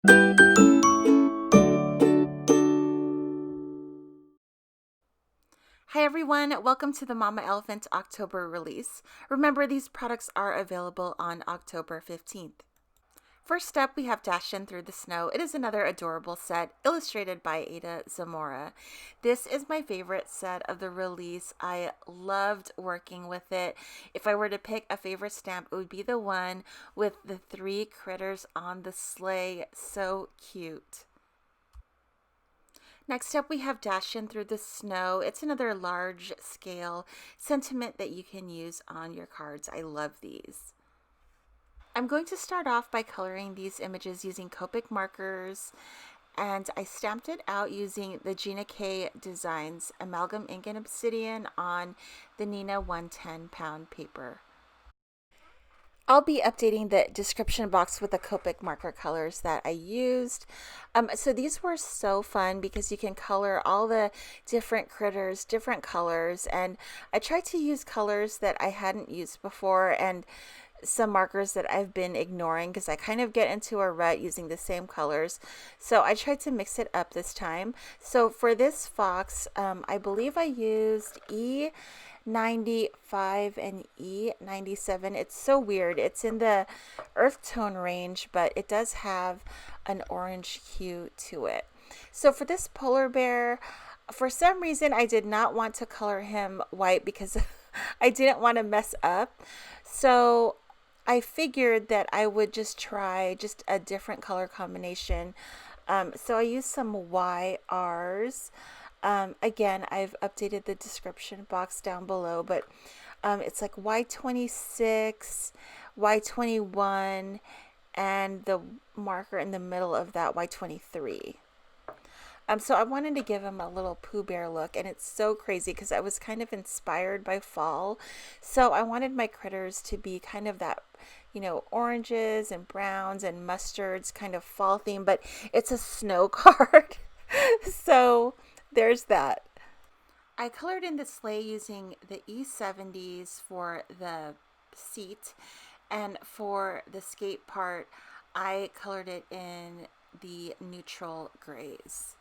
Hi everyone, welcome to the Mama Elephant October release. Remember, these products are available on October 15th. First up, we have Dash In Through the Snow. It is another adorable set illustrated by Ada Zamora. This is my favorite set of the release. I loved working with it. If I were to pick a favorite stamp, it would be the one with the 3 critters on the sleigh. So cute. Next up, we have Dash In Through the Snow. It's another large scale sentiment that you can use on your cards. I love these. I'm going to start off by coloring these images using Copic markers, and I stamped it out using the Gina K Designs Amalgam Ink and Obsidian on the Nina 110 pound paper. I'll be updating the description box with the Copic marker colors that I used. So these were so fun because you can color all the different critters, different colors, and I tried to use colors that I hadn't used before and some markers that I've been ignoring because I kind of get into a rut using the same colors. So I tried to mix it up this time. So for this fox, I believe I used E95 and E97. It's so weird. It's in the earth tone range, but it does have an orange hue to it. So for this polar bear, for some reason I did not want to color him white because I didn't want to mess up. So I figured that I would just try just a different color combination. So I used some YRs. Again, I've updated the description box down below, but it's like Y26, Y21, and the marker in the middle of that Y23. So I wanted to give him a little Pooh Bear look, and it's so crazy because I was kind of inspired by fall. So I wanted my critters to be kind of that, oranges and browns and mustards kind of fall theme, but it's a snow card. So there's that. I colored in the sleigh using the E70s for the seat, and for the skate part, I colored it in the neutral grays.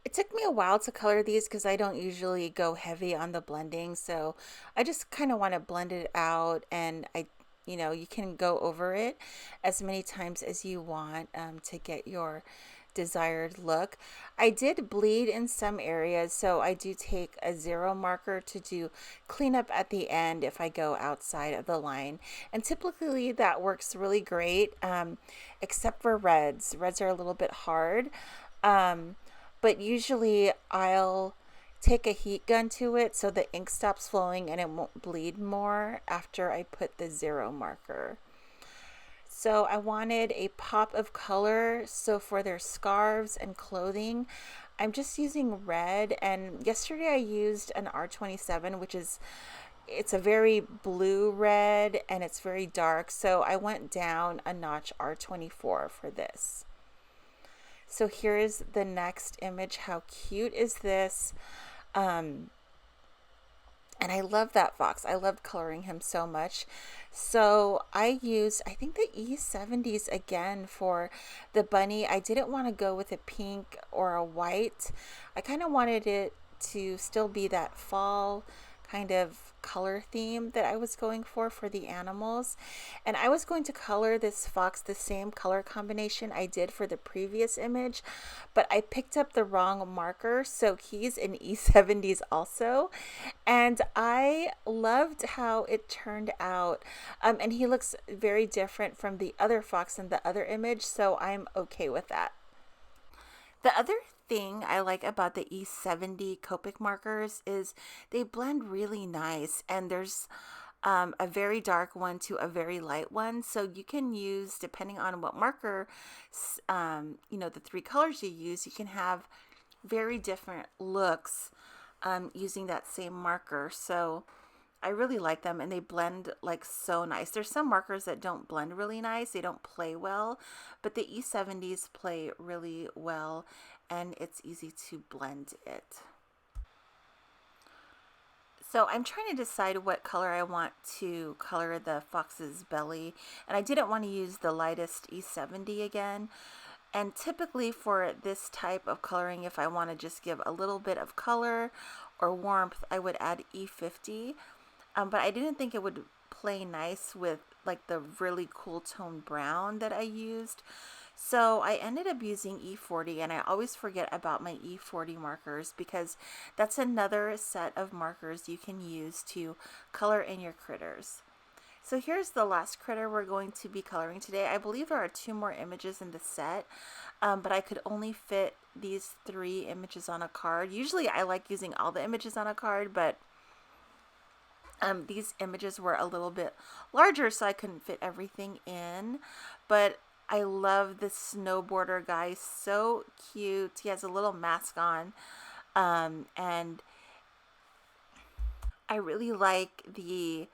It took me a while to color these because I don't usually go heavy on the blending, so I just kind of want to blend it out, and you can go over it as many times as you want to get your desired look. I did bleed in some areas, so I do take a 0 marker to do cleanup at the end if I go outside of the line, and typically that works really great, except for reds. Reds are a little bit hard, but usually I'll take a heat gun to it so the ink stops flowing and it won't bleed more after I put the 0 marker. So I wanted a pop of color. So for their scarves and clothing, I'm just using red. And yesterday I used an R27, it's a very blue red and it's very dark. So I went down a notch, R24 for this. So here is the next image. How cute is this? And I love that fox. I loved coloring him so much. So I used, I think, the E70s again for the bunny. I didn't want to go with a pink or a white. I kind of wanted it to still be that fall kind of color theme that I was going for the animals. And I was going to color this fox the same color combination I did for the previous image, but I picked up the wrong marker, so he's in E70s also. And I loved how it turned out. And he looks very different from the other fox in the other image, so I'm okay with that. The other thing I like about the E70 Copic markers is they blend really nice, and there's a very dark one to a very light one, so you can use, depending on what marker, the 3 colors you use, you can have very different looks using that same marker. So I really like them, and they blend like so nice. There's some markers that don't blend really nice, they don't play well, but the E70s play really well, and it's easy to blend it. So I'm trying to decide what color I want to color the fox's belly, and I didn't want to use the lightest E70 again. And typically for this type of coloring, if I want to just give a little bit of color or warmth, I would add E50. But I didn't think it would play nice with like the really cool tone brown that I used. So I ended up using E40, and I always forget about my E40 markers because that's another set of markers you can use to color in your critters. So here's the last critter we're going to be coloring today. I believe there are 2 more images in the set, but I could only fit these 3 images on a card. Usually I like using all the images on a card, but these images were a little bit larger, so I couldn't fit everything in. But I love this snowboarder guy. So cute. He has a little mask on. And I really like the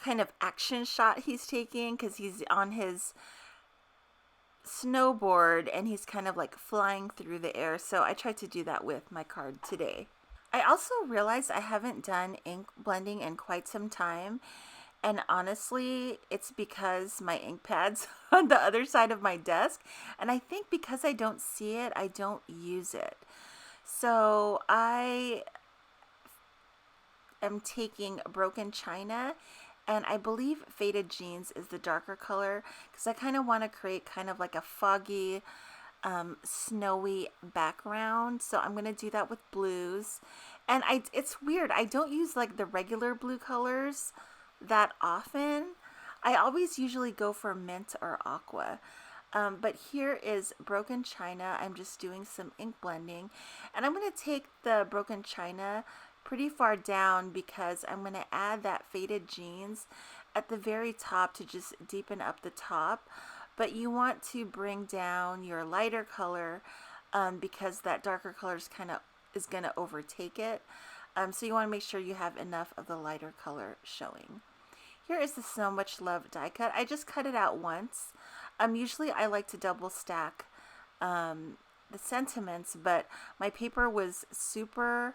kind of action shot he's taking because he's on his snowboard and he's kind of like flying through the air. So I tried to do that with my card today. I also realized I haven't done ink blending in quite some time. And honestly, it's because my ink pad's on the other side of my desk. And I think because I don't see it, I don't use it. So I am taking Broken China, and I believe Faded Jeans is the darker color because I kind of want to create kind of like a foggy, snowy background. So I'm going to do that with blues. And it's weird. I don't use like the regular blue colors that often. I always usually go for mint or aqua. But here is Broken China. I'm just doing some ink blending. And I'm going to take the Broken China pretty far down because I'm going to add that Faded Jeans at the very top to just deepen up the top. But you want to bring down your lighter color because that darker color is going to overtake it. So you want to make sure you have enough of the lighter color showing. Here is the So Much Love die cut. I just cut it out once. Usually I like to double stack the sentiments, but my paper was super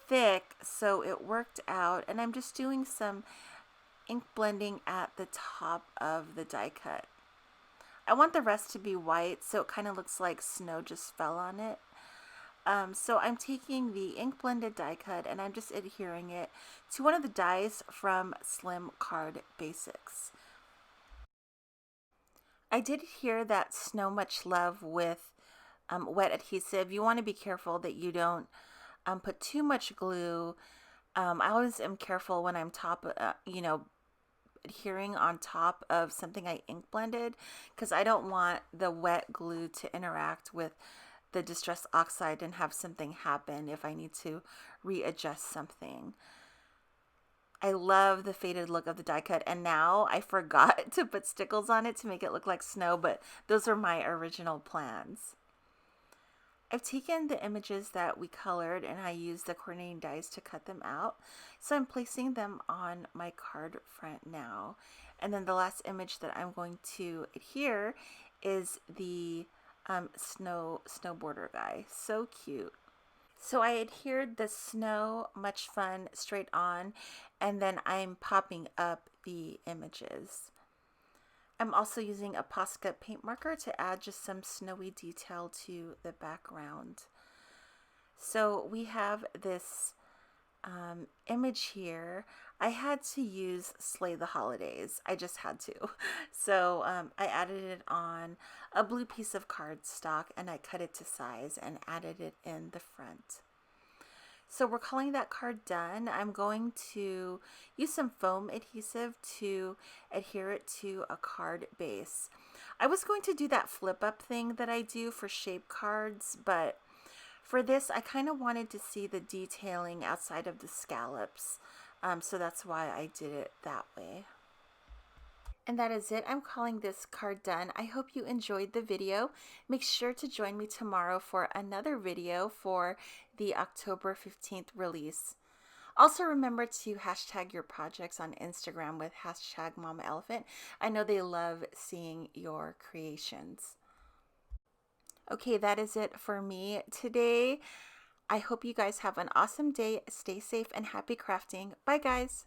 thick, so it worked out. And I'm just doing some ink blending at the top of the die cut. I want the rest to be white, so it kind of looks like snow just fell on it. So I'm taking the ink blended die cut and I'm just adhering it to one of the dies from Slim Card Basics. I did adhere that So Much Love with wet adhesive. You want to be careful that you don't put too much glue. I always am careful when I'm adhering on top of something I ink blended because I don't want the wet glue to interact with the Distress Oxide and have something happen if I need to readjust something. I love the faded look of the die cut, and now I forgot to put stickles on it to make it look like snow, but those are my original plans. I've taken the images that we colored and I used the coordinating dies to cut them out. So I'm placing them on my card front now. And then the last image that I'm going to adhere is the snowboarder guy. So cute. So I adhered the Snow Much Fun straight on, and then I'm popping up the images. I'm also using a Posca paint marker to add just some snowy detail to the background. So we have this image here. I had to use Slay the Holidays. I just had to. So I added it on a blue piece of cardstock and I cut it to size and added it in the front. So we're calling that card done. I'm going to use some foam adhesive to adhere it to a card base. I was going to do that flip up thing that I do for shape cards, but for this I kind of wanted to see the detailing outside of the scallops. So that's why I did it that way. And that is it. I'm calling this card done. I hope you enjoyed the video. Make sure to join me tomorrow for another video for the October 15th release. Also remember to hashtag your projects on Instagram with hashtag Mama Elephant. I know they love seeing your creations. Okay, that is it for me today. I hope you guys have an awesome day. Stay safe and happy crafting. Bye, guys.